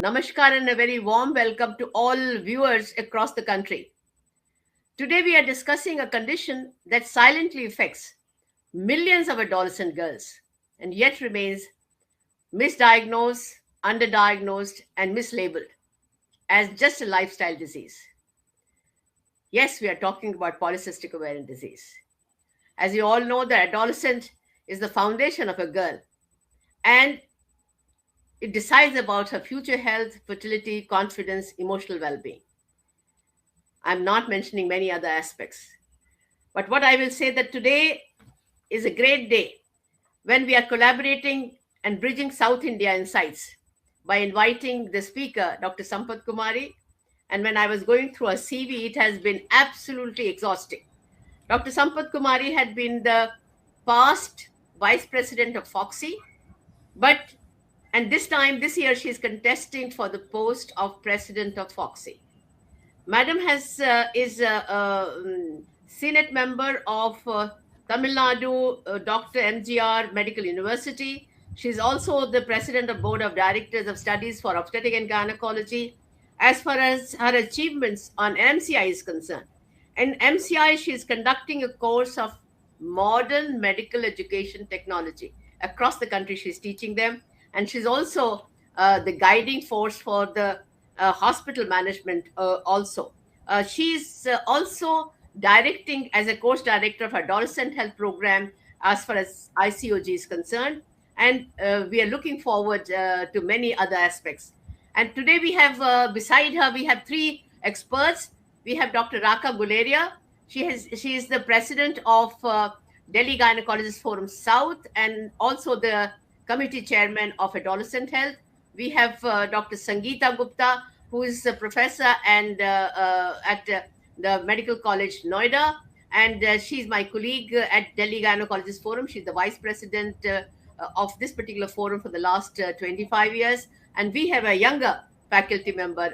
Namaskar and a very warm welcome to all viewers across the country. Today we are discussing a condition that silently affects millions of adolescent girls and yet remains misdiagnosed, underdiagnosed, and mislabeled as just a lifestyle disease. Yes, we are talking about polycystic ovarian disease. As you all know, the adolescent is the foundation of a girl and it decides about her future health, fertility, confidence, emotional well being. I'm not mentioning many other aspects. But what I will say that today is a great day when we are collaborating and bridging South India insights by inviting the speaker, Dr. Sampath Kumari. And when I was going through her CV, it has been absolutely exhausting. Dr. Sampath Kumari had been the past vice president of Foxy, and this year, she's contesting for the post of president of Foxy. Madam is a Senate member of Tamil Nadu Dr. MGR Medical University. She's also the president of Board of Directors of Studies for Obstetric and Gynecology. As far as her achievements on MCI is concerned, in MCI, she is conducting a course of modern medical education technology. Across the country, she's teaching them. And she's also the guiding force for the hospital management also. She's also directing as a course director of adolescent health program as far as ICOG is concerned. And we are looking forward to many other aspects. And today we have, beside her, we have three experts. We have Dr. Raka Guleria. She is the president of Delhi Gynecologist Forum South and also the committee chairman of adolescent health. We have Dr. Sangeeta Gupta, who is a professor and at the Medical College Noida, and she's my colleague at Delhi Gynecologist Forum. She's the vice president of this particular forum for the last 25 years. And we have a younger faculty member,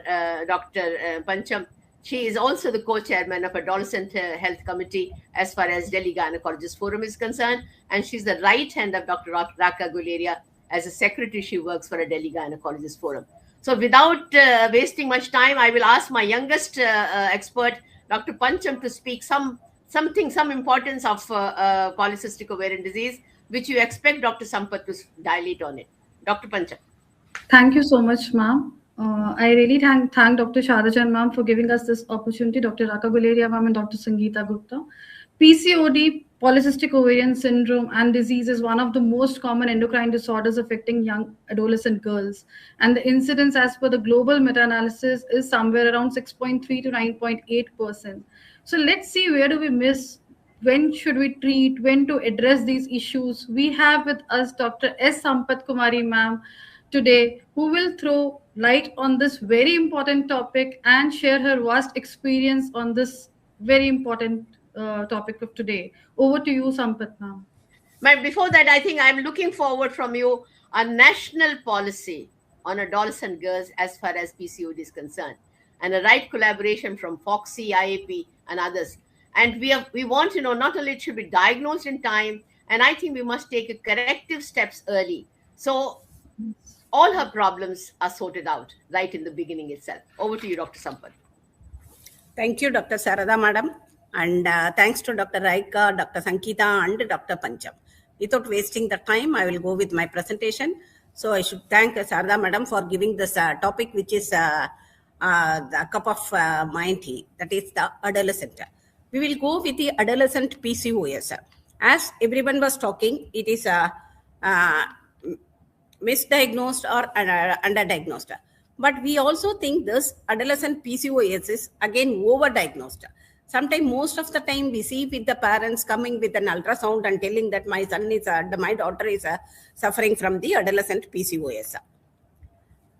Dr. Pancham. She is also the co-chairman of Adolescent Health Committee as far as Delhi Gynecologist Forum is concerned. And she's the right hand of Dr. Raka Guleria. As a secretary, she works for a Delhi Gynecologist Forum. So without wasting much time, I will ask my youngest expert, Dr. Pancham, to speak some importance of polycystic ovarian disease, which you expect Dr. Sampath to dilate on it. Dr. Pancham. Thank you so much, ma'am. I really thank Dr. Sharajan ma'am for giving us this opportunity, Dr. Raka Guleria ma'am and Dr. Sangeeta Gupta. PCOD, polycystic ovarian syndrome and disease is one of the most common endocrine disorders affecting young adolescent girls. And the incidence as per the global meta-analysis is somewhere around 6.3 to 9.8%. So let's see, where do we miss? When should we treat? When to address these issues? We have with us Dr. S. Sampath Kumari ma'am today, who will throw light on this very important topic and share her vast experience on this very important topic of today. Over to you, Sampath ma'am. But before that, I think I'm looking forward from you a national policy on adolescent girls as far as PCOD is concerned, and a right collaboration from Foxy, IAP, and others. And we want to know not only it should be diagnosed in time, and I think we must take corrective steps early. So all her problems are sorted out right in the beginning itself. Over to you, Dr. Sampath. Thank you, Dr. Sarada madam. And thanks to Dr. Raika, Dr. Sangeeta, and Dr. Pancham. Without wasting the time, I will go with my presentation. So I should thank Sarada madam for giving this topic, which is the cup of my tea, that is the adolescent. We will go with the adolescent PCOS. As everyone was talking, it is misdiagnosed or underdiagnosed. But we also think this adolescent PCOS is again overdiagnosed. Sometimes, most of the time, we see with the parents coming with an ultrasound and telling that my daughter is suffering from the adolescent PCOS.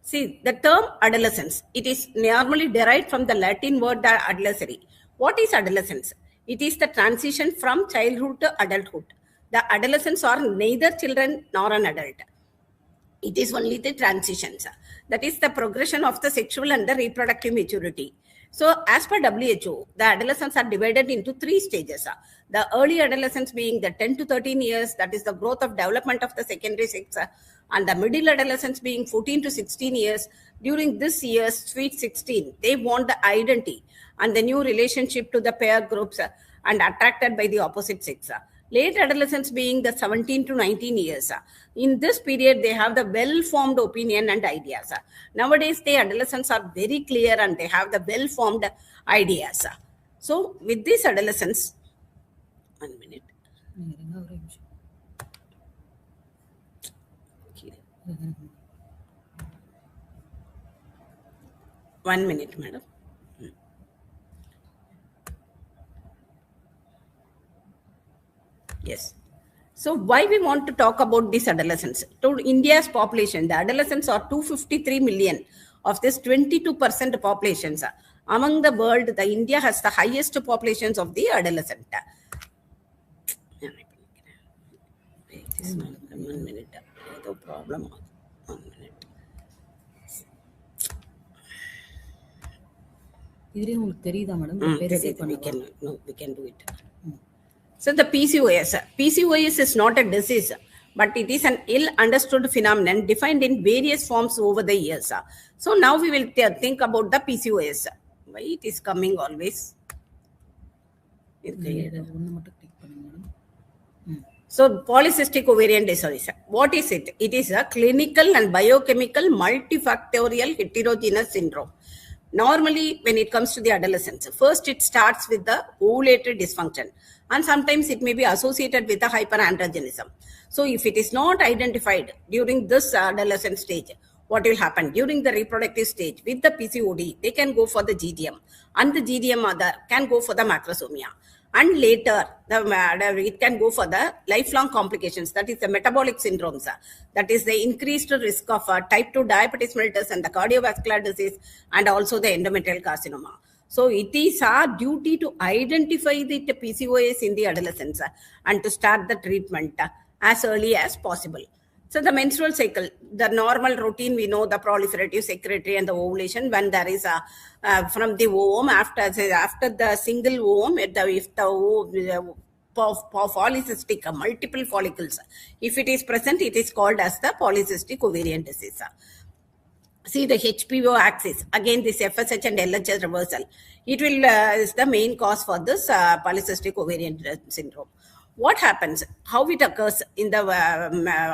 See, the term adolescence, it is normally derived from the Latin word adolescere. What is adolescence? It is the transition from childhood to adulthood. The adolescents are neither children nor an adult. It is only the transitions. That is the progression of the sexual and the reproductive maturity. So as per WHO, the adolescents are divided into 3 stages. The early adolescence being the 10 to 13 years, that is the growth of development of the secondary sex, and the middle adolescence being 14 to 16 years. During this year's sweet 16, they want the identity and the new relationship to the peer groups and attracted by the opposite sex. Late adolescence being the 17 to 19 years. In this period, they have the well-formed opinion and ideas. Nowadays, the adolescents are very clear and they have the well-formed ideas. So, with these adolescents, 1 minute. Okay. 1 minute, madam. Yes. So why we want to talk about these adolescents? To India's population, the adolescents are 253 million. Of this, 22% populations. Among the world, the India has the highest populations of the adolescent. 1 minute. No problem. 1 minute. We can do it. So the PCOS is not a disease, but it is an ill-understood phenomenon defined in various forms over the years. So now we will think about the PCOS. Why it is coming always? So polycystic ovarian disease. What is it? It is a clinical and biochemical multifactorial heterogeneous syndrome. Normally, when it comes to the adolescents, first it starts with the ovulatory dysfunction, and sometimes it may be associated with the hyperandrogenism. So if it is not identified during this adolescent stage, what will happen? During the reproductive stage with the PCOD, they can go for the GDM, and the GDM mother can go for the macrosomia. And later, it can go for the lifelong complications, that is the metabolic syndromes, that is the increased risk of type 2 diabetes mellitus and the cardiovascular disease, and also the endometrial carcinoma. So it is our duty to identify the PCOS in the adolescents and to start the treatment as early as possible. So the menstrual cycle, the normal routine, we know the proliferative, secretory, and the ovulation. When there is a from the ovum, after the single ovum, if the polycystic, multiple follicles, if it is present, it is called as the polycystic ovarian disease. See the HPO axis, again this FSH and LHS reversal. It will is the main cause for this polycystic ovarian syndrome. What happens? How it occurs in the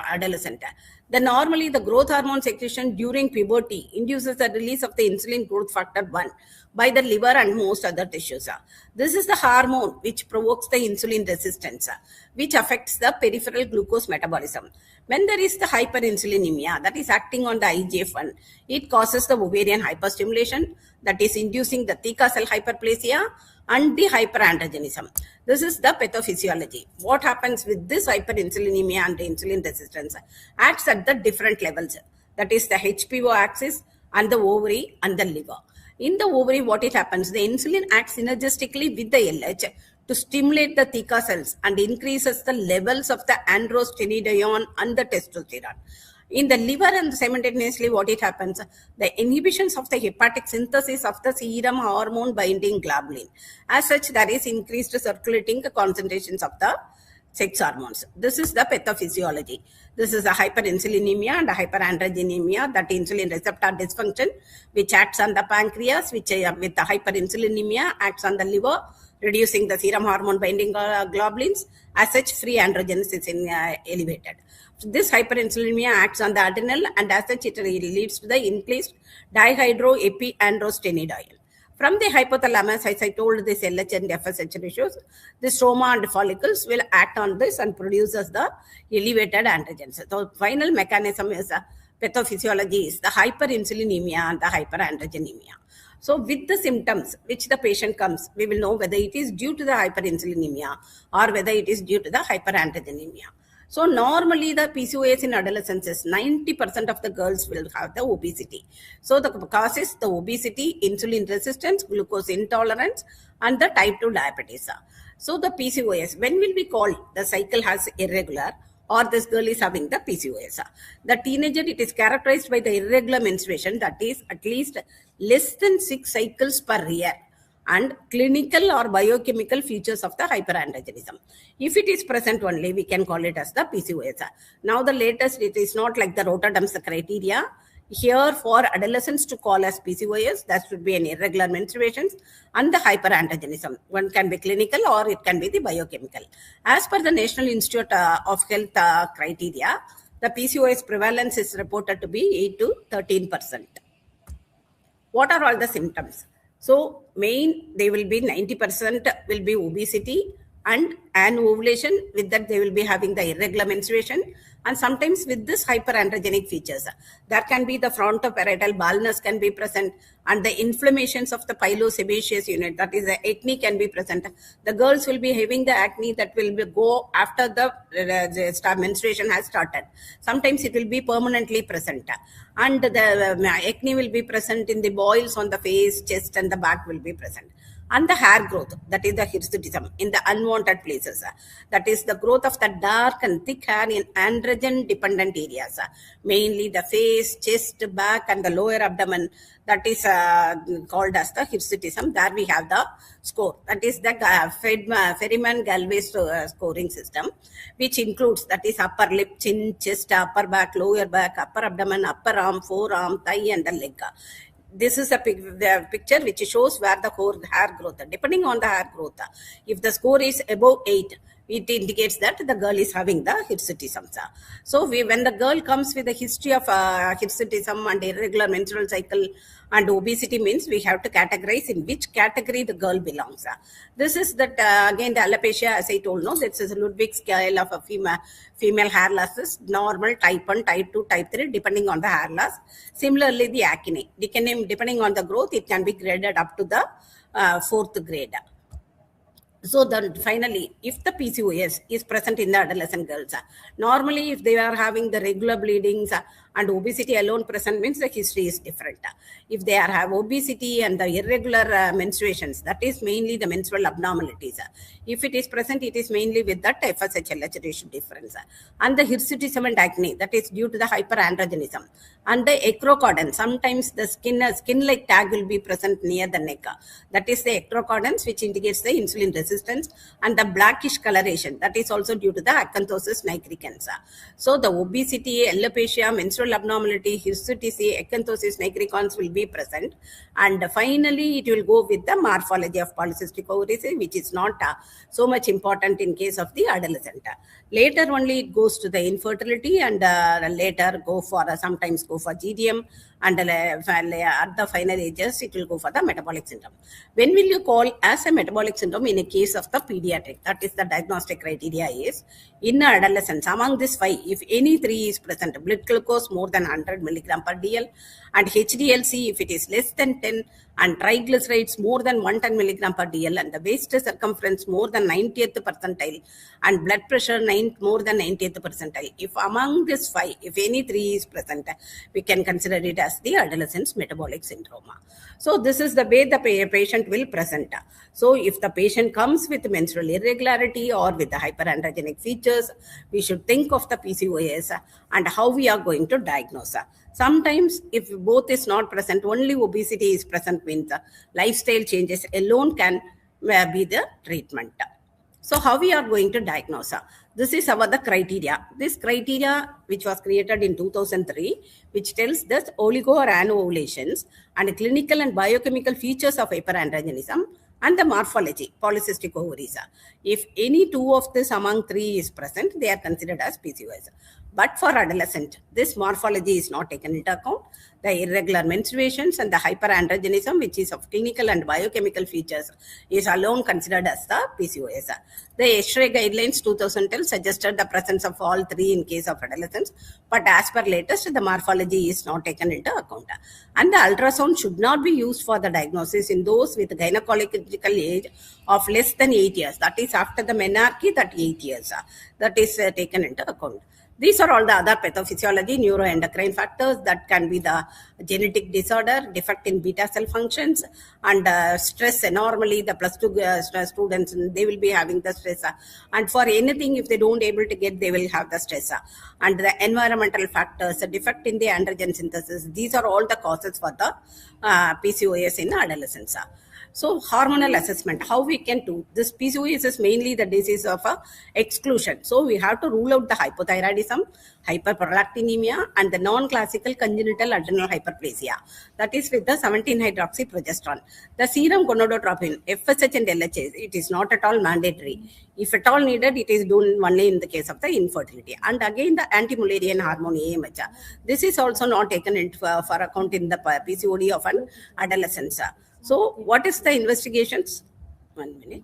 adolescent? Normally the growth hormone secretion during puberty induces the release of the insulin growth factor 1 by the liver and most other tissues. This is the hormone which provokes the insulin resistance, which affects the peripheral glucose metabolism. When there is the hyperinsulinemia, that is acting on the IGF-1, it causes the ovarian hyperstimulation, that is inducing the theca cell hyperplasia and the hyperandrogenism. This is the pathophysiology. What happens with this hyperinsulinemia and the insulin resistance acts at the different levels. That is the HPO axis and the ovary and the liver. In the ovary, what it happens? The insulin acts synergistically with the LH to stimulate the theca cells and increases the levels of the androstenedione and the testosterone. In the liver and simultaneously what it happens, the inhibitions of the hepatic synthesis of the serum hormone binding globulin. As such, there is increased circulating concentrations of the sex hormones. This is the pathophysiology. This is a hyperinsulinemia and a hyperandrogenemia, that insulin receptor dysfunction, which acts on the pancreas, which with the hyperinsulinemia acts on the liver, reducing the serum hormone binding globulins. As such, free androgens is elevated. This hyperinsulinemia acts on the adrenal, and as such it leads to the increased dihydroepiandrostenedione. From the hypothalamus, as I told, this LH and FSH ratios, the stroma and follicles will act on this and produces the elevated androgens. So final mechanism is pathophysiology is the hyperinsulinemia and the hyperandrogenemia. So with the symptoms which the patient comes, we will know whether it is due to the hyperinsulinemia or whether it is due to the hyperandrogenemia. So normally the PCOS in adolescents is 90% of the girls will have the obesity. So the cause is the obesity, insulin resistance, glucose intolerance, and the type 2 diabetes. So the PCOS, when will be called the cycle has irregular, or this girl is having the PCOS. The teenager, it is characterized by the irregular menstruation, that is at least less than 6 cycles per year, and clinical or biochemical features of the hyperandrogenism. If it is present only, we can call it as the PCOS. Now the latest, it is not like the Rotterdam's criteria. Here for adolescents to call as PCOS, that should be an irregular menstruations and the hyperandrogenism. One can be clinical or it can be the biochemical. As per the National Institute of Health criteria, the PCOS prevalence is reported to be 8 to 13%. What are all the symptoms? So they will be 90% will be obesity and anovulation. With that, they will be having the irregular menstruation, and sometimes with this hyperandrogenic features. There can be the frontoparietal baldness can be present, and the inflammations of the pilosebaceous unit, that is the acne, can be present. The girls will be having the acne that will go after the menstruation has started. Sometimes it will be permanently present, and the acne will be present in the boils on the face, chest, and the back will be present. And the hair growth, that is the hirsutism, in the unwanted places. That is the growth of the dark and thick hair in androgen-dependent areas, mainly the face, chest, back, and the lower abdomen. That is called as the hirsutism. There we have the score. That is the Ferryman-Galway scoring system, which includes, that is upper lip, chin, chest, upper back, lower back, upper abdomen, upper arm, forearm, thigh, and the leg. This is the picture which shows where the hair growth. Depending on the hair growth, if the score is above 8, it indicates that the girl is having the hirsutism. So when the girl comes with a history of hirsutism and irregular menstrual cycle and obesity, means we have to categorize in which category the girl belongs. This is that again the alopecia, as I told, this is a Ludwig scale of a female hair losses, normal, type 1, type 2, type 3, depending on the hair loss. Similarly, the acne, depending on the growth, it can be graded up to the 4th grade. So then finally, if the PCOS is present in the adolescent girls, normally if they are having the regular bleedings and obesity alone present, means the history is different. If they have obesity and the irregular menstruations, that is mainly the menstrual abnormalities. If it is present, it is mainly with that FSH-LH ratio difference. And the hirsutism and acne, that is due to the hyperandrogenism. And the ectrocordon, sometimes the skin-like tag will be present near the neck. That is the ectrocordons, which indicates the insulin resistance, and the blackish coloration, that is also due to the acanthosis nigricans. So the obesity, alopecia, menstrual abnormality, hirsutism, acanthosis nigricans will be present. And finally, it will go with the morphology of polycystic ovaries, which is not so much important in case of the adolescent. Later only it goes to the infertility, and later sometimes go for GDM, and at the final ages it will go for the metabolic syndrome. When will you call as a metabolic syndrome in a case of the pediatric? That is the diagnostic criteria is in adolescents. Among these 5, if any 3 is present, blood glucose more than 100 milligram per DL, and HDLC if it is less than 10, and triglycerides more than 110 milligram per DL, and the waist circumference more than 90th percentile, and blood pressure more than 90th percentile. If among these 5, if any 3 is present, we can consider it as the adolescent's metabolic syndrome. So this is the way the patient will present. So if the patient comes with menstrual irregularity or with the hyperandrogenic features, we should think of the PCOS and how we are going to diagnose. Sometimes if both is not present, only obesity is present, means lifestyle changes alone can be the treatment. So how we are going to diagnose? This is the criteria. This criteria, which was created in 2003, which tells the oligo or anovulations and clinical and biochemical features of hyperandrogenism and the morphology, polycystic ovaries. If any 2 of this among 3 is present, they are considered as PCOS. But for adolescent, this morphology is not taken into account. The irregular menstruations and the hyperandrogenism, which is of clinical and biochemical features, is alone considered as the PCOS. The ESHRE guidelines 2010 suggested the presence of all 3 in case of adolescents, but as per latest, the morphology is not taken into account. And the ultrasound should not be used for the diagnosis in those with gynecological age of less than 8 years. That is after the menarche, that 8 years. That is taken into account. These are all the other pathophysiology, neuroendocrine factors that can be the genetic disorder, defect in beta cell functions, and stress. Normally, the plus 2 students, they will be having the stress. And for anything, if they don't able to get, they will have the stress. And the environmental factors, a defect in the androgen synthesis. These are all the causes for the PCOS in adolescence. So hormonal assessment, how we can do this? PCOS is mainly the disease of exclusion. So we have to rule out the hypothyroidism, hyperprolactinemia, and the non-classical congenital adrenal hyperplasia. That is with the 17-hydroxyprogesterone. The serum gonadotropin, FSH and LHS, it is not at all mandatory. If at all needed, it is done only in the case of the infertility. And again, the anti-Mullerian hormone AMH. This is also not taken into for account in the PCOD of an adolescence. So what is the investigations? 1 minute.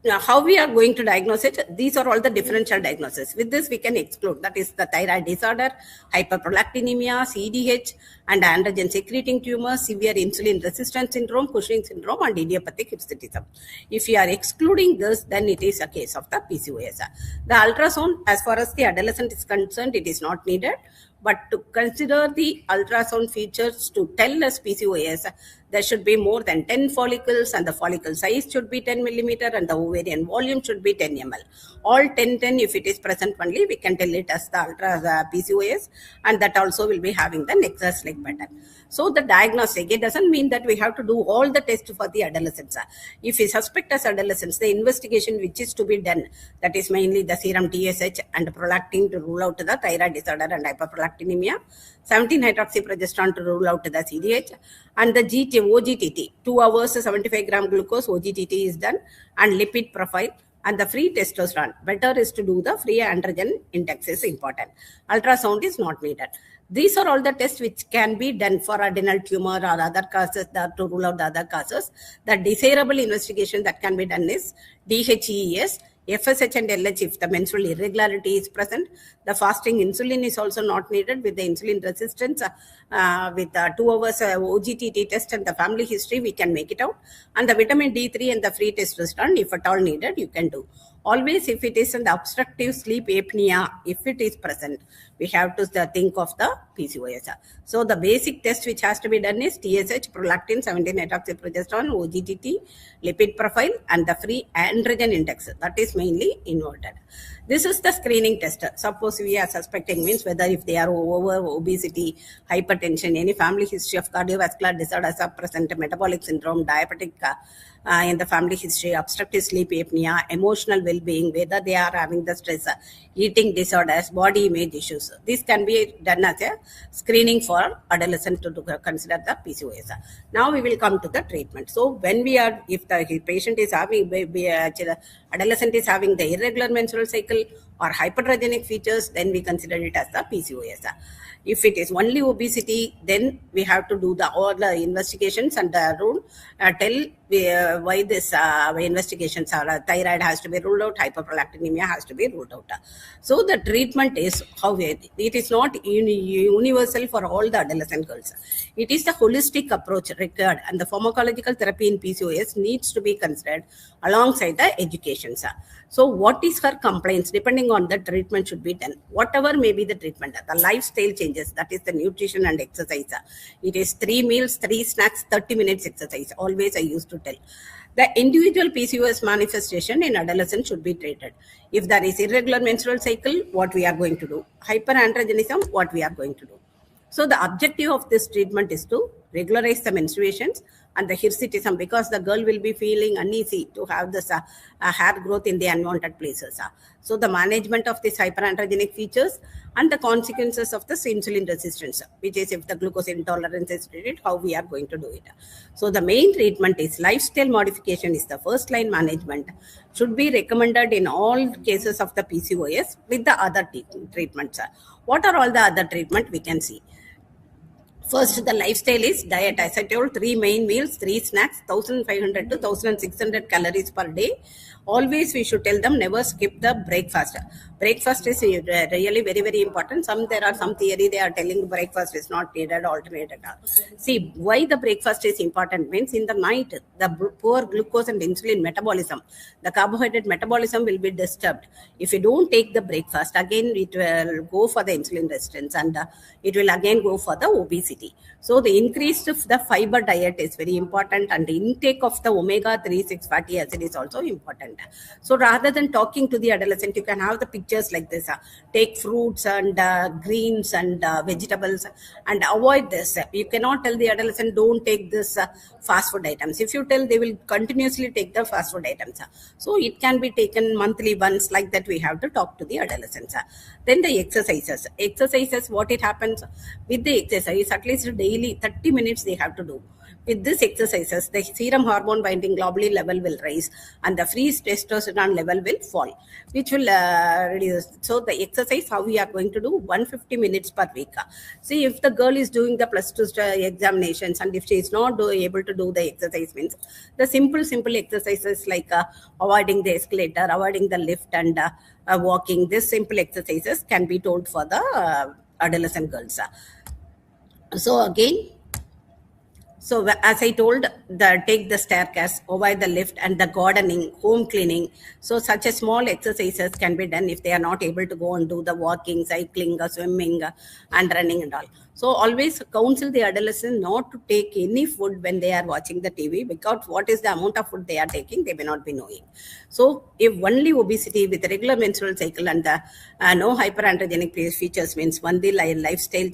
Now, how we are going to diagnose it? These are all the differential diagnoses. With this, we can exclude, that is the thyroid disorder, hyperprolactinemia, CDH, and androgen secreting tumor, severe insulin resistance syndrome, Cushing syndrome, and idiopathic hirsutism. If you are excluding this, then it is a case of the PCOS. The ultrasound, as far as the adolescent is concerned, it is not needed. But to consider the ultrasound features to tell us PCOS, there should be more than 10 follicles, and the follicle size should be 10 millimeter, and the ovarian volume should be 10 ml. All 10, if it is present only, we can tell it as the PCOS, and that also will be having the nexus-like pattern. So the diagnostic, it doesn't mean that we have to do all the tests for the adolescents. If we suspect as adolescents, the investigation which is to be done, that is mainly the serum TSH and prolactin to rule out the thyroid disorder and hyperprolactinemia, 17-hydroxyprogesterone to rule out the CDH, and the OGTT, 2 hours 75 gram glucose OGTT is done, and lipid profile. And the free testosterone, better is to do the free androgen index is important. Ultrasound is not needed. These are all the tests which can be done for adrenal tumor or other causes, that to rule out the other causes. The desirable investigation that can be done is DHEAS, FSH and LH if the menstrual irregularity is present. The fasting insulin is also not needed with the insulin resistance. With 2 hours OGTT test and the family history, we can make it out. And the vitamin D3 and the free testosterone, if at all needed, you can do. Always, if it is in the obstructive sleep apnea, if it is present, we have to think of the PCOS. So the basic test which has to be done is TSH, prolactin, 17-hydroxyprogesterone, OGTT, lipid profile, and the free androgen index. That is mainly inverted. This is the screening test. Suppose we are suspecting, means whether if they are over obesity, hypertension, any family history of cardiovascular disorders are present, metabolic syndrome, diabetic in the family history, obstructive sleep apnea, emotional well-being, whether they are having the stress, eating disorders, body image issues. This can be done as a screening for adolescent to consider the PCOS. Now we will come to the treatment. So when we are, if the patient is having, adolescent is having the irregular menstrual cycle or hyperandrogenic features, then we consider it as the PCOS. If it is only obesity, then we have to do all the investigations and rule, tell why this investigations are. Thyroid has to be ruled out, hyperprolactinemia has to be ruled out. So the treatment is how it is not universal for all the adolescent girls. It is the holistic approach required, and the pharmacological therapy in PCOS needs to be considered alongside the education. So what is her complaints? Depending on the treatment should be done. Whatever may be the treatment, the lifestyle changes, that is the nutrition and exercise. It is 3 meals, 3 snacks, 30 minutes exercise. Always I used to tell. The individual PCOS manifestation in adolescence should be treated. If there is irregular menstrual cycle, what we are going to do? Hyperandrogenism, what we are going to do? So the objective of this treatment is to regularize the menstruations and the hirsutism, because the girl will be feeling uneasy to have this hair growth in the unwanted places. So the management of these hyperandrogenic features and the consequences of the insulin resistance, which is if the glucose intolerance is treated, how we are going to do it. So the main treatment is lifestyle modification is the first line management, should be recommended in all cases of the PCOS with the other treatments. What are all the other treatment we can see? First, the lifestyle is diet. As I told, 3 main meals, 3 snacks, 1500 to 1600 calories per day. Always we should tell them never skip the breakfast. Breakfast is really very, very important. There are some theory they are telling breakfast is not needed, alternated. See, why the breakfast is important means in the night, the poor glucose and insulin metabolism, the carbohydrate metabolism will be disturbed. If you don't take the breakfast, again it will go for the insulin resistance and it will again go for the obesity. So the increase of the fiber diet is very important, and the intake of the omega-3 6 fatty acid is also important. So rather than talking to the adolescent, you can have the pictures like this. Take fruits and greens and vegetables and avoid this. You cannot tell the adolescent don't take this fast food items. If you tell, they will continuously take the fast food items. So it can be taken monthly once, like that we have to talk to the adolescents. Then the exercises. Exercises, what it happens with the exercise, at least daily 30 minutes they have to do. With this exercises, the serum hormone binding globulin level will rise and the free testosterone level will fall, which will reduce. So the exercise, how we are going to do 150 minutes per week. See, if the girl is doing the +2 examinations and if she is not able to do the exercise, means the simple exercises like avoiding the escalator, avoiding the lift and walking, this simple exercises can be told for the adolescent girls. So again, so as I told, take the staircase, avoid the lift and the gardening, home cleaning. So such a small exercises can be done if they are not able to go and do the walking, cycling, swimming and running and all. So always counsel the adolescent not to take any food when they are watching the TV, because what is the amount of food they are taking, they may not be knowing. So if only obesity with regular menstrual cycle and the no hyperandrogenic features means only lifestyle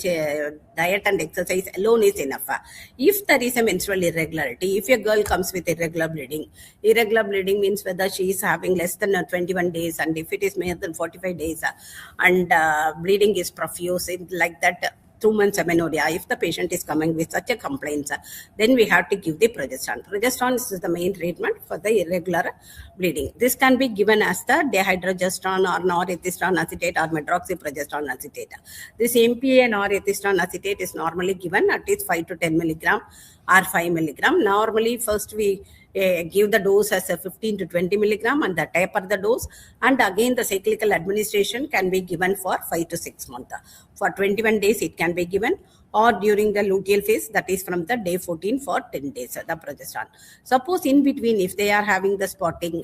diet and exercise alone is enough. If there is a menstrual irregularity, if a girl comes with irregular bleeding means whether she is having less than 21 days and if it is more than 45 days and bleeding is profuse, like that, 2 months amenorrhea, if the patient is coming with such a complaint, then we have to give the progesterone. Progesterone is the main treatment for the irregular bleeding. This can be given as the dihydrogesterone or norethisterone acetate or medroxyprogesterone acetate. This MPA and norethisterone acetate is normally given at least 5 to 10 milligram or 5 milligram. Normally, first we give the dose as a 15 to 20 milligram and the taper the dose, and again the cyclical administration can be given for 5 to 6 months. For 21 days it can be given, or during the luteal phase, that is from the day 14 for 10 days, the progesterone. Suppose in between, if they are having the spotting,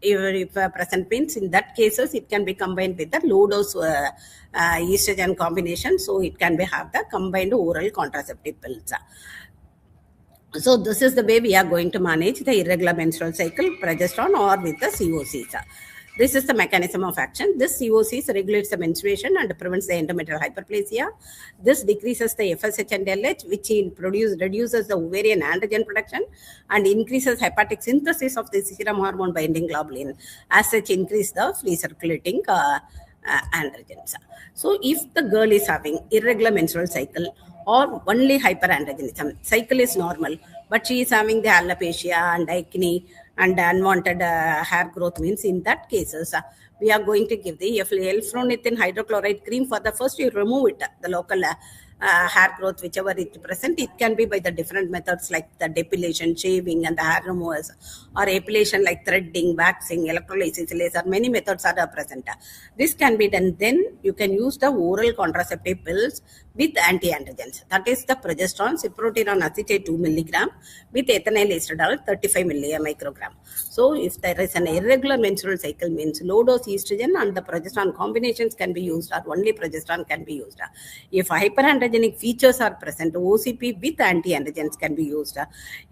if present pains, in that cases, it can be combined with the low dose estrogen combination. So it can be have the combined oral contraceptive pills. So this is the way we are going to manage the irregular menstrual cycle, progesterone or with the COCs. This is the mechanism of action. This COCs regulates the menstruation and prevents the endometrial hyperplasia. This decreases the FSH and LH, which reduces the ovarian androgen production and increases hepatic synthesis of the serum hormone binding globulin. As such, increase the free circulating androgens. So if the girl is having irregular menstrual cycle or only hyperandrogenism, cycle is normal, but she is having the alopecia and acne and unwanted hair growth, means in that cases, we are going to give the L-fluornithine hydrochloride cream. For the first, you remove it, the local hair growth, whichever it present. It can be by the different methods like the depilation, shaving and the hair removers, or epilation like threading, waxing, electrolysis, laser. Many methods are present. This can be done. Then you can use the oral contraceptive pills with anti-androgens. That is the progesterone, cyproterone acetate 2 milligram with ethinyl estradiol 35 microgram. So if there is an irregular menstrual cycle, means low dose estrogen and the progesterone combinations can be used, or only progesterone can be used. If hyperandrogenic features are present, OCP with anti-androgens can be used.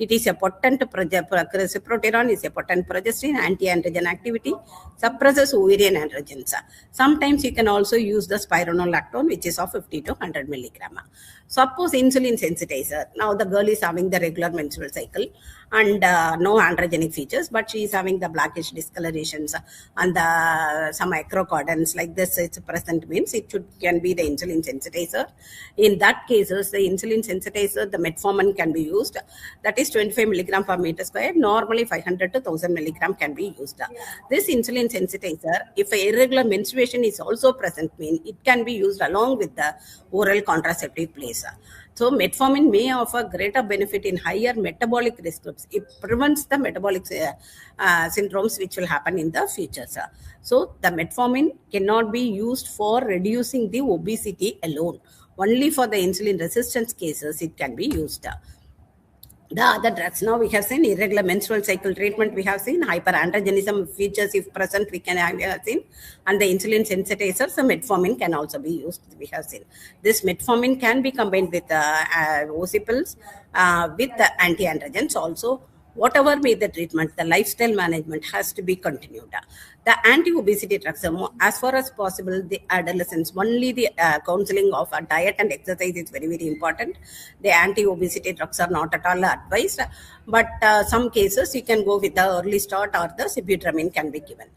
It is a potent cyproterone is a potent progesterone, anti-androgen activity, suppresses ovarian androgens. Sometimes you can also use the spironolactone, which is of 50 to 100 milligram. Suppose insulin sensitizer. Now the girl is having the regular menstrual cycle and no androgenic features, but she is having the blackish discolorations and some acrocordons like this. It's present, means it can be the insulin sensitizer. In that cases, the insulin sensitizer, the metformin can be used. That is 25 milligram per meter square. Normally 500 to 1000 milligram can be used. This insulin sensitizer, if a irregular menstruation is also present, mean it can be used along with the oral contraceptive pills. So metformin may offer greater benefit in higher metabolic risk groups. It prevents the metabolic syndromes which will happen in the future, sir. So the metformin cannot be used for reducing the obesity alone. Only for the insulin resistance cases it can be used. The other drugs, now we have seen irregular menstrual cycle treatment, we have seen hyperandrogenism features if present, we have seen, and the insulin sensitizers, the metformin can also be used, we have seen. This metformin can be combined with ocipils, with the anti-androgens also. Whatever be the treatment, the lifestyle management has to be continued. The anti-obesity drugs, as far as possible, the adolescents, only the counseling of diet and exercise is very, very important. The anti-obesity drugs are not at all advised, but some cases you can go with the early start or the sibutramine can be given.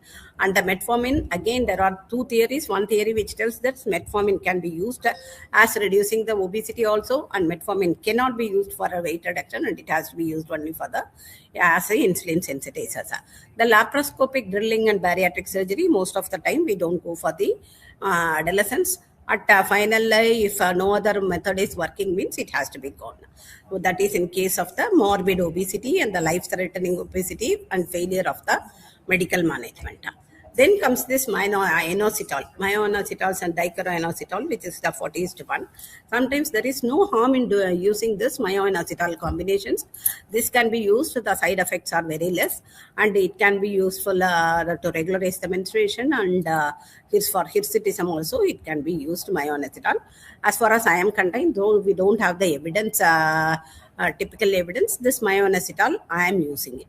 And the metformin, again, there are two theories. One theory which tells that metformin can be used as reducing the obesity also, and metformin cannot be used for a weight reduction, and it has to be used only for the as a insulin sensitizer. The laparoscopic drilling and bariatric surgery, most of the time we don't go for the adolescents. At final, if no other method is working, means it has to be gone. So that is in case of the morbid obesity and the life-threatening obesity and failure of the medical management. Then comes this inositol and dichloroinositol, which is the 40:1. Sometimes there is no harm in using this myo-inositol combinations. This can be used, the side effects are very less, and it can be useful to regularize the menstruation, and for hirsutism also, it can be used myo-inositol. As far as I am contained, though we don't have the evidence, typical evidence, this myo-inositol, I am using it.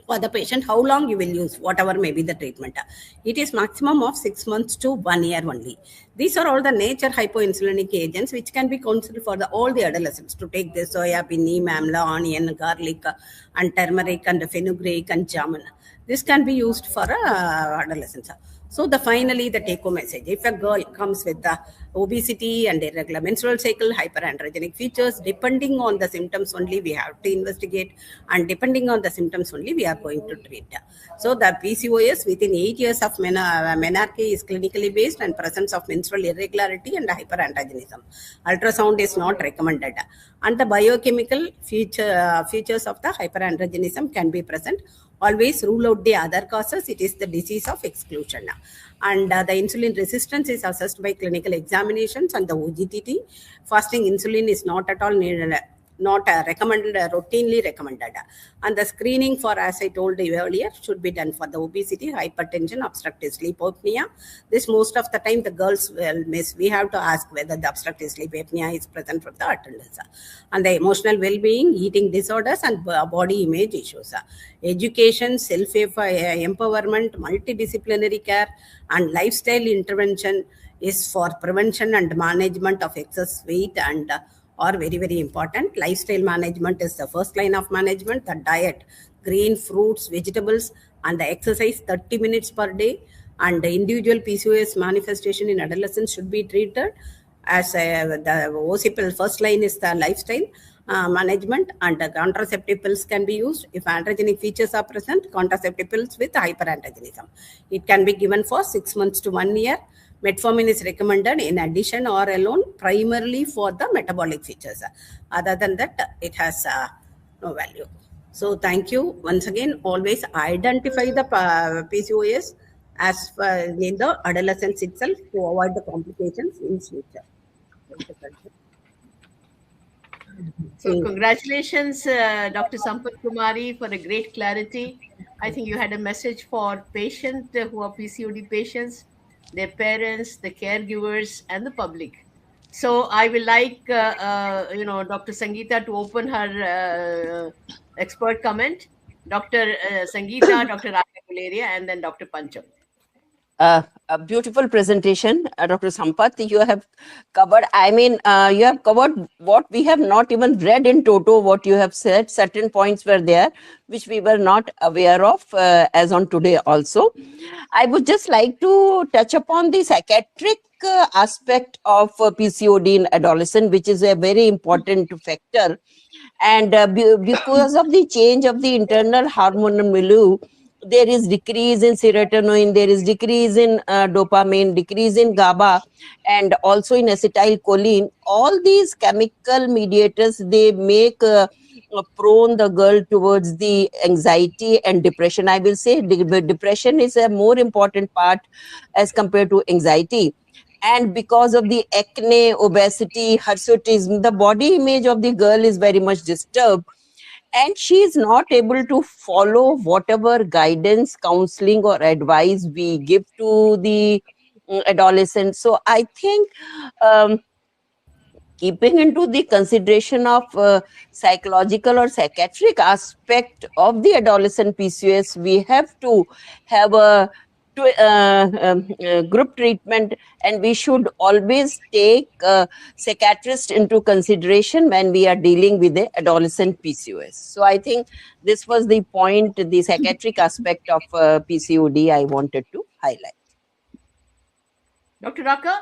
For the patient, how long you will use, whatever may be the treatment. It is maximum of 6 months to 1 year only. These are all the nature hypoinsulinic agents which can be considered for all the adolescents to take the soya, neem, amla, onion, garlic, and turmeric, and fenugreek, and jamun. This can be used for adolescents. So finally, the take-home message: if a girl comes with the obesity and irregular menstrual cycle, hyperandrogenic features, depending on the symptoms only, we have to investigate, and depending on the symptoms only, we are going to treat. So the PCOS within 8 years of menarche is clinically based, and presence of menstrual irregularity and hyperandrogenism. Ultrasound is not recommended, and the biochemical features of the hyperandrogenism can be present. Always rule out the other causes. It is the disease of exclusion. And the insulin resistance is assessed by clinical examinations and the OGTT. Fasting insulin is not at all needed, not recommended, routinely recommended. And the screening for, as I told you earlier, should be done for the obesity, hypertension, obstructive sleep apnea. This most of the time the girls will miss. We have to ask whether the obstructive sleep apnea is present from the attendance. And the emotional well-being, eating disorders, and body image issues. Education, self-empowerment, multidisciplinary care, and lifestyle intervention is for prevention and management of excess weight and are very, very important. Lifestyle management is the first line of management. The diet, green fruits, vegetables, and the exercise 30 minutes per day. And the individual PCOS manifestation in adolescents should be treated as the OCPL first line is the lifestyle management, and the contraceptive pills can be used. If androgenic features are present, contraceptive pills with hyperandrogenism. It can be given for 6 months to 1 year. Metformin is recommended in addition or alone, primarily for the metabolic features. Other than that, it has no value. So thank you. Once again, always identify the PCOS as in the adolescence itself to avoid the complications in future. So congratulations, Dr. Sampath Kumari, for a great clarity. I think you had a message for patients who are PCOD patients, their parents, the caregivers, and the public. So I will like, Dr. Sangeeta to open her expert comment. Dr. Sangeeta, Dr. Raka Guleria, and then Dr. Pancham. A beautiful presentation, Dr. Sampath. You have covered, you have covered what we have not even read in toto, what you have said. Certain points were there, which we were not aware of as on today also. I would just like to touch upon the psychiatric aspect of PCOD in adolescent, which is a very important factor. And because of the change of the internal hormonal milieu, there is decrease in serotonin, there is decrease in dopamine, decrease in GABA, and also in acetylcholine. All these chemical mediators, they make prone the girl towards the anxiety and depression. I will say depression is a more important part as compared to anxiety. And because of the acne, obesity, hirsutism, the body image of the girl is very much disturbed, and she is not able to follow whatever guidance, counseling, or advice we give to the adolescent. So I think, keeping into the consideration of psychological or psychiatric aspect of the adolescent PCOS, we have to have a group treatment, and we should always take psychiatrist into consideration when we are dealing with the adolescent PCOS. So I think this was the point, the psychiatric aspect of PCOD I wanted to highlight. Dr. Raka?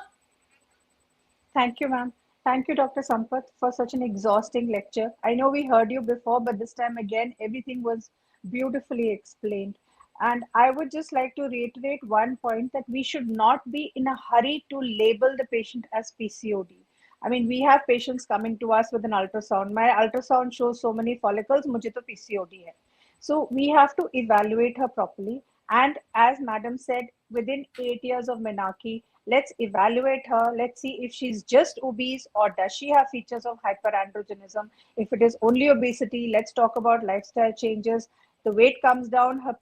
Thank you, ma'am. Thank you, Dr. Sampath, for such an exhausting lecture. I know we heard you before, but this time again, everything was beautifully explained. And I would just like to reiterate one point, that we should not be in a hurry to label the patient as PCOD. I mean, we have patients coming to us with an ultrasound. My ultrasound shows so many follicles, mujhe to PCOD hai. So we have to evaluate her properly. And as Madam said, within 8 years of menarche, let's evaluate her. Let's see if she's just obese or does she have features of hyperandrogenism. If it is only obesity, let's talk about lifestyle changes. The weight comes down, her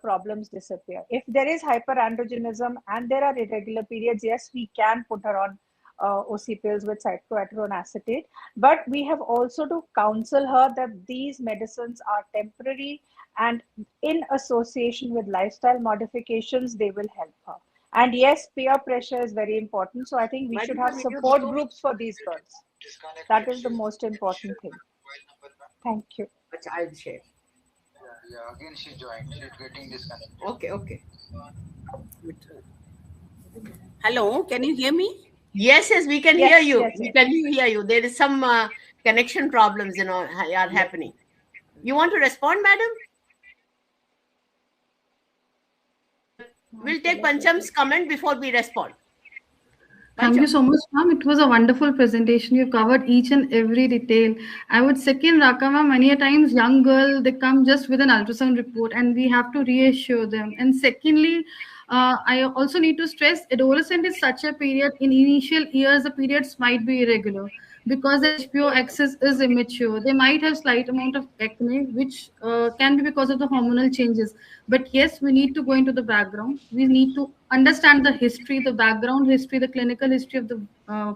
problems disappear. If there is hyperandrogenism and there are irregular periods, yes, we can put her on OC pills with cyclohydrone acetate. But we have also to counsel her that these medicines are temporary, and in association with lifestyle modifications, they will help her. And yes, peer pressure is very important. So I think we should have support groups for these girls. That is the most important thing. Thank you. I'll share. Yeah, again she joined. She's getting disconnected. Okay. Hello, can you hear me? Yes, we can hear you. Yes. We can hear you. There is some connection problems, are happening. You want to respond, madam? We'll take Pancham's comment before we respond. Thank you so much, ma'am. It was a wonderful presentation. You covered each and every detail. I would second Raka, ma'am. Many a times, young girl, they come just with an ultrasound report, and we have to reassure them. And secondly, I also need to stress, adolescent is such a period. In initial years, the periods might be irregular because the HPO axis is immature. They might have slight amount of acne, which can be because of the hormonal changes. But yes, we need to go into the background. We need to understand the history, the background history, the clinical history of the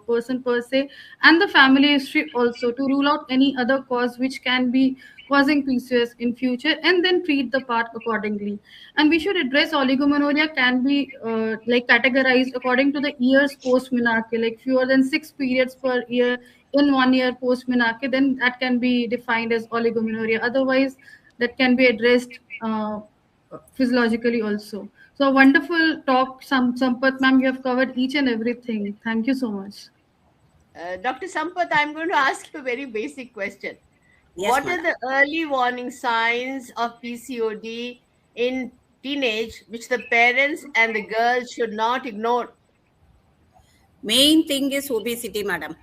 person per se, and the family history also, to rule out any other cause which can be causing PCOS in future, and then treat the part accordingly. And we should address oligomenorrhea can be categorized according to the years post menarche, like fewer than 6 periods per year in 1 year post menarche, then that can be defined as oligomenorrhea. Otherwise, that can be addressed physiologically also. So a wonderful talk, Sampath ma'am. You have covered each and everything. Thank you so much. Dr. Sampath, I'm going to ask you a very basic question. Yes, what madam. are the early warning signs of PCOD in teenage, which the parents and the girls should not ignore? Main thing is obesity, madam.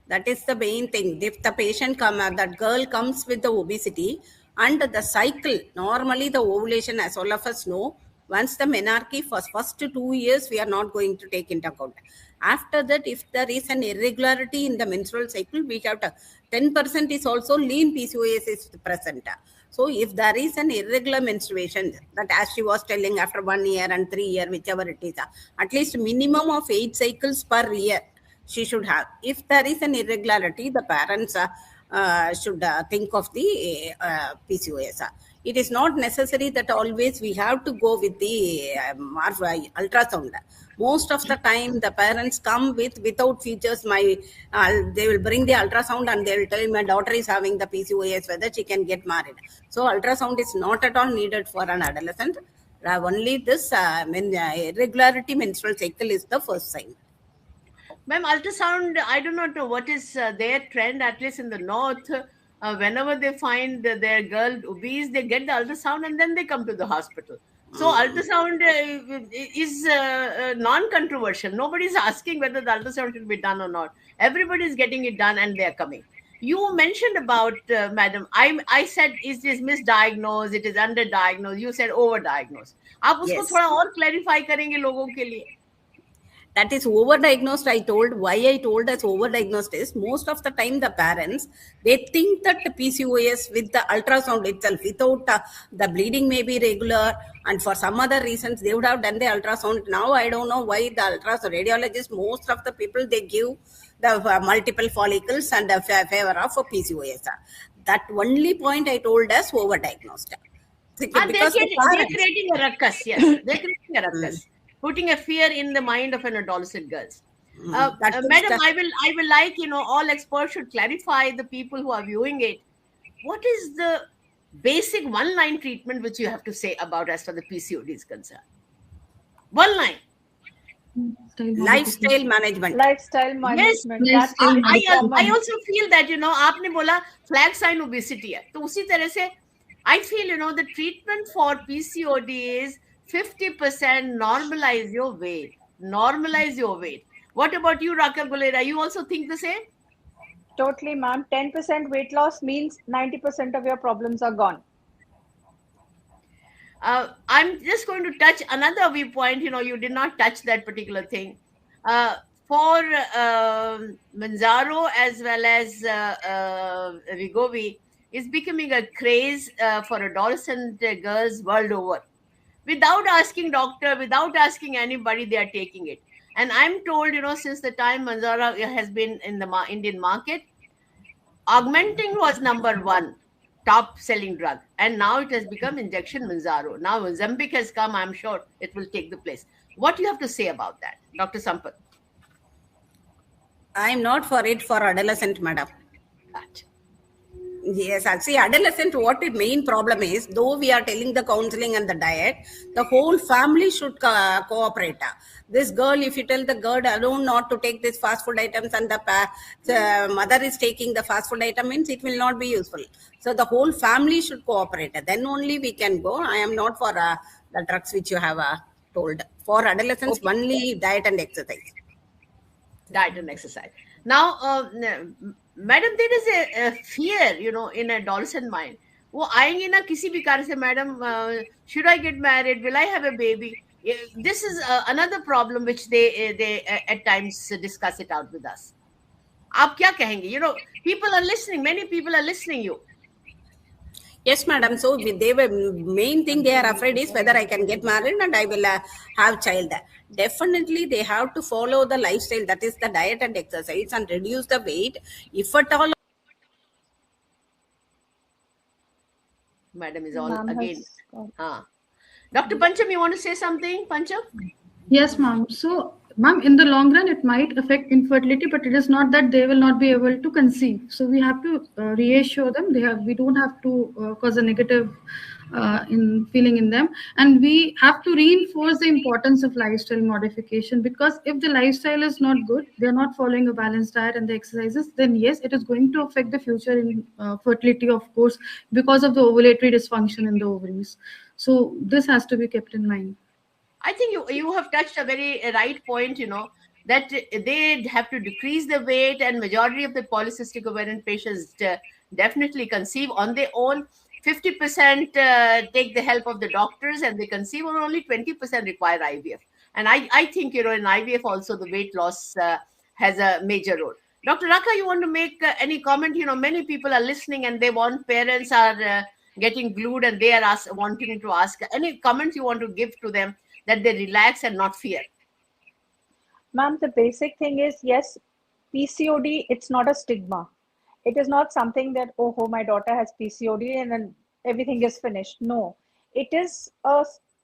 That is the main thing. If the patient that girl comes with the obesity, and the cycle, normally the ovulation, as all of us know, once the menarche, first 2 years, we are not going to take into account. After that, if there is an irregularity in the menstrual cycle, we have to 10% is also lean PCOS is present. So if there is an irregular menstruation, that as she was telling, after 1 year and 3 year, whichever it is, at least minimum of 8 cycles per year she should have. If there is an irregularity, the parents should think of the PCOS. It is not necessary that always we have to go with the ultrasound. Most of the time, the parents come without features. They will bring the ultrasound and they will tell my daughter is having the PCOS, whether she can get married. So ultrasound is not at all needed for an adolescent. Only this irregularity menstrual cycle is the first sign. Ma'am, ultrasound, I do not know what is their trend, at least in the north. whenever they find their girl obese, they get the ultrasound and then they come to the hospital. So ultrasound is non-controversial. Nobody's asking whether the ultrasound should be done or not. Everybody's getting it done and they're coming. You mentioned about, madam, I said, is this misdiagnosed, it is underdiagnosed. You said overdiagnosed. आप उसको Yes. थोड़ा और clarify करेंगे लोगों के लिए? That is overdiagnosed. I told why I told as overdiagnosed is most of the time the parents, they think that the PCOS with the ultrasound itself without the bleeding may be regular, and for some other reasons they would have done the ultrasound. Now I don't know why the ultrasound radiologist, most of the people, they give the multiple follicles and a favor of a PCOS. That only point I told as overdiagnosed. Because They're creating a ruckus. Yes, they're creating a ruckus, putting a fear in the mind of an adolescent girls. Madam, I will like, all experts should clarify, the people who are viewing it, what is the basic one-line treatment which you have to say about as far the PCOD is concerned? One line. lifestyle management. Lifestyle Yes, management. yes, That's I also feel that, आपने बोला flag sign obesity है, तो उसी तरह से I feel, the treatment for PCOD is 50% normalize your weight. Normalize your weight. What about you, Raka Gulera? You also think the same? totally, ma'am. 10% weight loss means 90% of your problems are gone. I'm just going to touch another viewpoint. You did not touch that particular thing. For Manjaro as well as Wegovy is becoming a craze for adolescent girls world over. Without asking doctor, without asking anybody, they are taking it. And I'm told, since the time Manjaro has been in the Indian market, Augmentin was number one top selling drug, and now it has become injection Manjaro. Now Ozempic has come. I'm sure it will take the place. What do you have to say about that, Dr. Sampath? I'm not for it for adolescent, madam. That. Yes, actually, adolescent, what the main problem is, though we are telling the counseling and the diet, the whole family should cooperate. This girl, if you tell the girl alone not to take this fast food items and the mother is taking the fast food item, means it will not be useful. So the whole family should cooperate. Then only we can go. I am not for the drugs which you have told. For adolescents, only diet and exercise. Diet and exercise. Now, madam, there is a fear, in adolescent mind. वो आएंगे ना किसी भी कारण से, madam, should I get married? Will I have a baby? This is another problem which they at times discuss it out with us. आप क्या कहेंगे? People are listening. Many people are listening you. Yes, madam. So they were main thing they are afraid is whether I can get married and I will have child. Definitely, they have to follow the lifestyle, that is the diet and exercise, and reduce the weight. If at all, Madam is all Ma'am again. has- Dr. Pancham, you want to say something, Pancham? Yes, ma'am. So, ma'am, in the long run, it might affect infertility, but it is not that they will not be able to conceive. So we have to reassure them. We don't have to cause a negative in feeling in them, and we have to reinforce the importance of lifestyle modification, because if the lifestyle is not good, they're not following a balanced diet and the exercises, then yes, it is going to affect the future in fertility, of course, because of the ovulatory dysfunction in the ovaries. So this has to be kept in mind. I think you have touched a very right point, that they have to decrease the weight, and majority of the polycystic ovarian patients definitely conceive on their own. 50% take the help of the doctors and they conceive, or only 20% require IVF. And I think, in IVF also the weight loss has a major role. Dr. Raka, you want to make any comment? Many people are listening and they want, parents are getting glued and they are wanting to ask. Any comments you want to give to them that they relax and not fear? Ma'am, the basic thing is, yes, PCOD, it's not a stigma. It is not something that, oh, my daughter has PCOD and then everything is finished. No, it is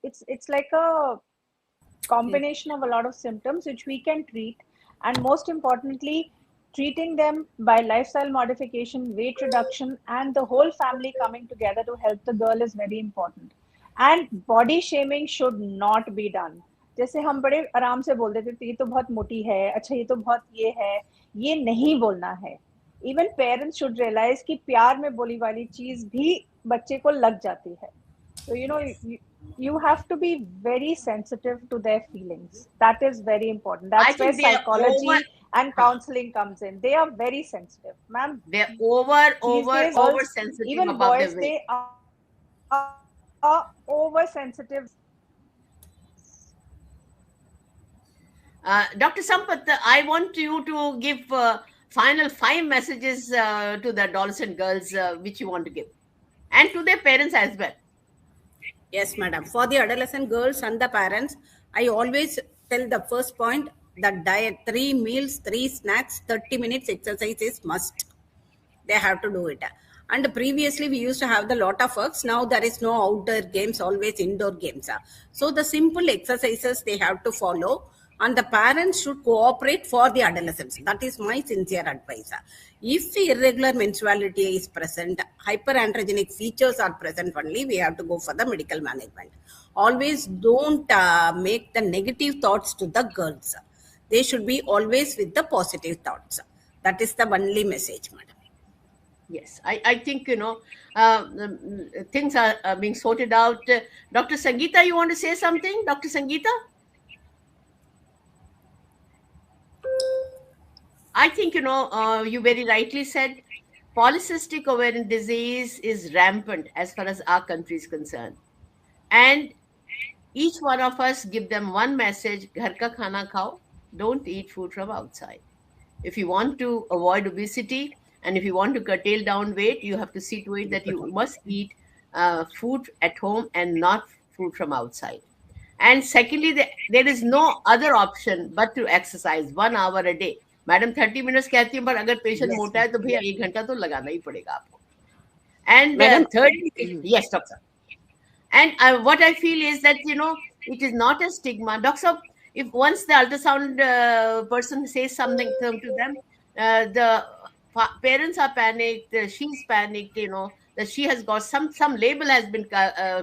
it's like a combination of a lot of symptoms which we can treat, and most importantly, treating them by lifestyle modification, weight reduction, and the whole family coming together to help the girl is very important. And body shaming should not be done. जैसे हम बड़े आराम से बोल देते थे, ये तो बहुत मोटी है, अच्छा ये तो बहुत ये है, ये नहीं बोलना है. इवन पेरेंट्स शुड रियलाइज कि प्यार में बोली वाली चीज भी बच्चे को लग जाती है. So, you have to be very sensitive to their feelings. That is very important. I That's where think they are psychology over. and counseling comes in. They are very sensitive, ma'am. They're These days, girls, oversensitive even about boys, their weight. they are oversensitive. Dr. Sampath, I want you to give final 5 messages to the adolescent girls which you want to give, and to their parents as well. Yes, madam. For the adolescent girls and the parents, I always tell the first point that diet, 3 meals, 3 snacks, 30 minutes exercise is must. They have to do it. And previously we used to have the lot of works. Now there is no outdoor games, always indoor games. So the simple exercises they have to follow, and the parents should cooperate for the adolescents. That is my sincere advice. If irregular menstruality is present, hyperandrogenic features are present only, we have to go for the medical management. Always don't make the negative thoughts to the girls. They should be always with the positive thoughts. That is the only message, madam. Yes, I think, things are being sorted out. Dr. Sangeeta, you want to say something? Dr. Sangeeta? I think, you very rightly said, polycystic ovarian disease is rampant as far as our country is concerned. And each one of us give them one message, ghar ka khana khao, don't eat food from outside. If you want to avoid obesity and if you want to curtail down weight, you have to see to it that you must eat food at home and not food from outside. And secondly, there is no other option but to exercise 1 hour a day. Madam 30 minutes कहती हैं, पर अगर patient मोटा है तो भैया 1 घंटा तो लगाना ही पड़ेगा आपको. And third, yes, doctor. And what I feel is that, it is not a stigma. Doctor, if once the ultrasound person says something to them, the parents are panicked, she's panicked, that she has got some label has been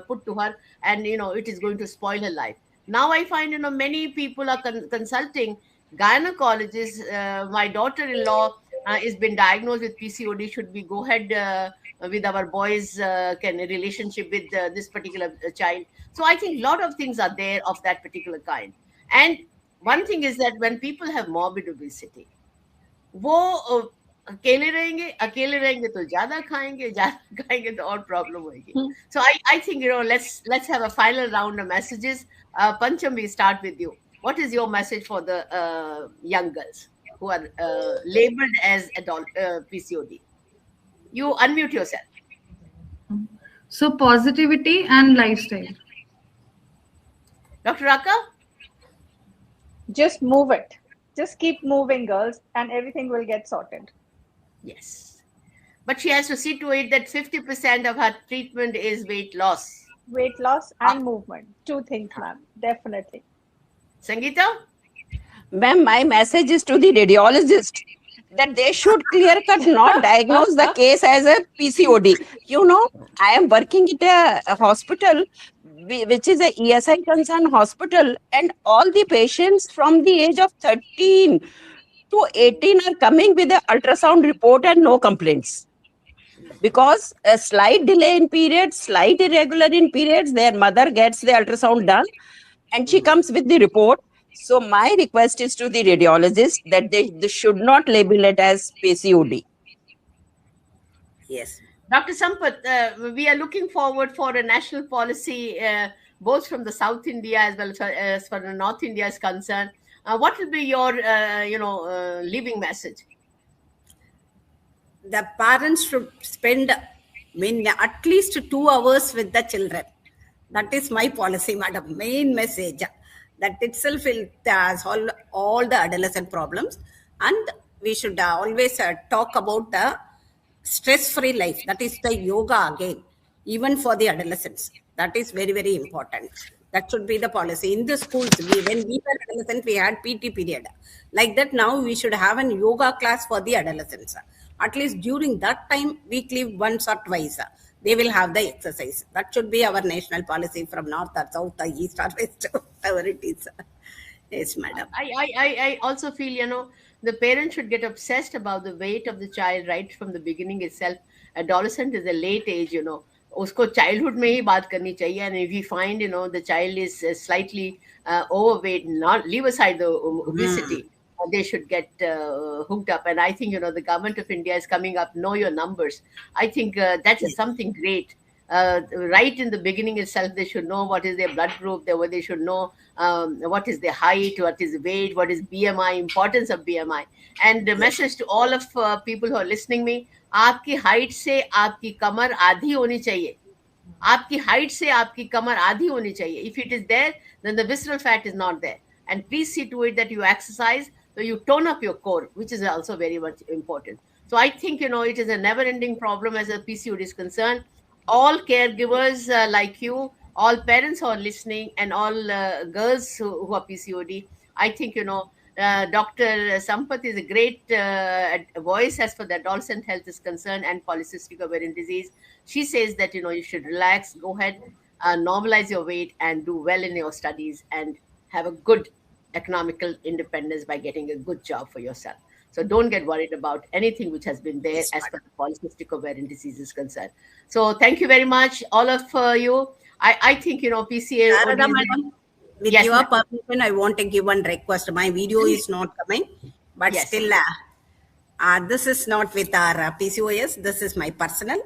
put to her, and, it is going to spoil her life. Now I find, many people are consulting gynecologists. My daughter-in-law has been diagnosed with PCOD. Should we go ahead with our boys' relationship with this particular child? So I think a lot of things are there of that particular kind. And one thing is that when people have morbid obesity, वो अकेले रहेंगे तो ज्यादा खाएंगे तो और problem होगी. So I think, let's have a final round of messages. Pancham, we start with you. What is your message for the young girls who are labeled as adult PCOD? You unmute yourself. So positivity and lifestyle. Dr. Raka? Just move it. Just keep moving, girls, and everything will get sorted. Yes. But she has to see to it that 50% of her treatment is weight loss. Weight loss and movement. 2 things, ma'am. Definitely. Sangeeta? Ma'am, my message is to the radiologist that they should clear-cut not diagnose the case as a PCOD. I am working at a hospital, which is a ESI concerned hospital, and all the patients from the age of 13 to 18 are coming with an ultrasound report and no complaints. Because a slight delay in periods, slight irregular in periods, their mother gets the ultrasound done and she comes with the report. So my request is to the radiologist that they should not label it as PCOD. Yes. Dr. Sampath, we are looking forward for a national policy, both from the South India as well as for the North India is concerned. What will be your, leaving message? The parents should spend at least 2 hours with the children. That is my policy, madam. Main message. That itself will solve all the adolescent problems. And we should always talk about the stress-free life. That is the yoga again, even for the adolescents. That is very, very important. That should be the policy. In the schools, when we were adolescent, we had PT period. Like that, now we should have an yoga class for the adolescents. At least during that time, weekly once or twice, they will have the exercise. That should be our national policy from north or south or east or west, whatever it is. Yes, madam. I also feel, the parents should get obsessed about the weight of the child right from the beginning itself. Adolescent is a late age, उसको childhood में ही बात करनी चाहिए. And if we find, the child is slightly overweight, not leave aside the obesity, they should get hooked up. And I think, the government of India is coming up, know your numbers. I think that is something great. Right in the beginning itself, they should know what is their blood group. They should know what is their height, what is weight, what is BMI, importance of BMI. And the message to all of people who are listening me, आपकी height से आपकी कमर आधी होनी चाहिए. आपकी height से आपकी कमर आधी होनी चाहिए. If it is there, then the visceral fat is not there. And please see to it that you exercise, so you tone up your core, which is also very much important. So I think, it is a never-ending problem as a PCOD is concerned. All caregivers like you, all parents who are listening, and all girls who are PCOD, I think, Dr. Sampath is a great voice as far as adolescent health is concerned and polycystic ovarian disease. She says that, you should relax, go ahead, normalize your weight, and do well in your studies, and have a good economical independence by getting a good job for yourself. So don't get worried about anything which has been there as far as polycystic ovarian disease is concerned. So thank you very much, all of you. I think, PCA. Sarada madam, with Yes, your ma'am. permission, I want to give one request. My video is not coming, but Yes. still, this is not with our PCOS. This is my personal.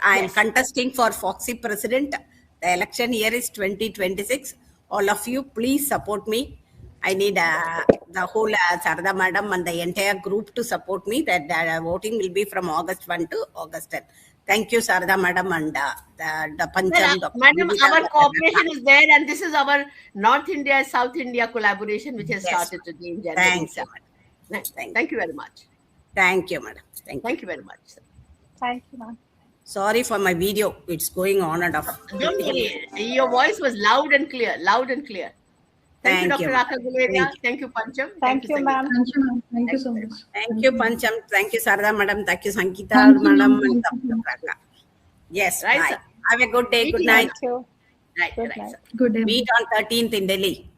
I am Yes. contesting for Foxy President. The election year is 2026. All of you, please support me. I need the whole Sarada madam and the entire group to support me. That voting will be from August 1 to August 10. Thank you, Sarada madam and the Pancham. Dr. Madam, Nidita, our Dr. cooperation Nata. is there, and this is our North India, South India collaboration, which has Yes, started today in January. Thank you, itself. madam. Thank you very much. Thank you, madam. Thank you. Thank you very much, sir. Thank you, ma'am. Sorry for my video. It's going on and off. Don't worry. Your voice was loud and clear, loud and clear. Thank you, Thank Dr. you. Raka Guleria. Thank you. Thank you, Pancham. Thank you, Sangeeta. ma'am. Thank you, ma'am. Thank you so Thank you. much. Thank you, Pancham. Thank you, Sarada madam. Thank you, Sangeeta Thank you, madam. ma'am. And Thank you. Dr. Raka. Yes, Right, bye. sir. Have a good day. Good Meeting night. Thank you. Right, Good right, night. sir. Good day. Meet on 13th in Delhi.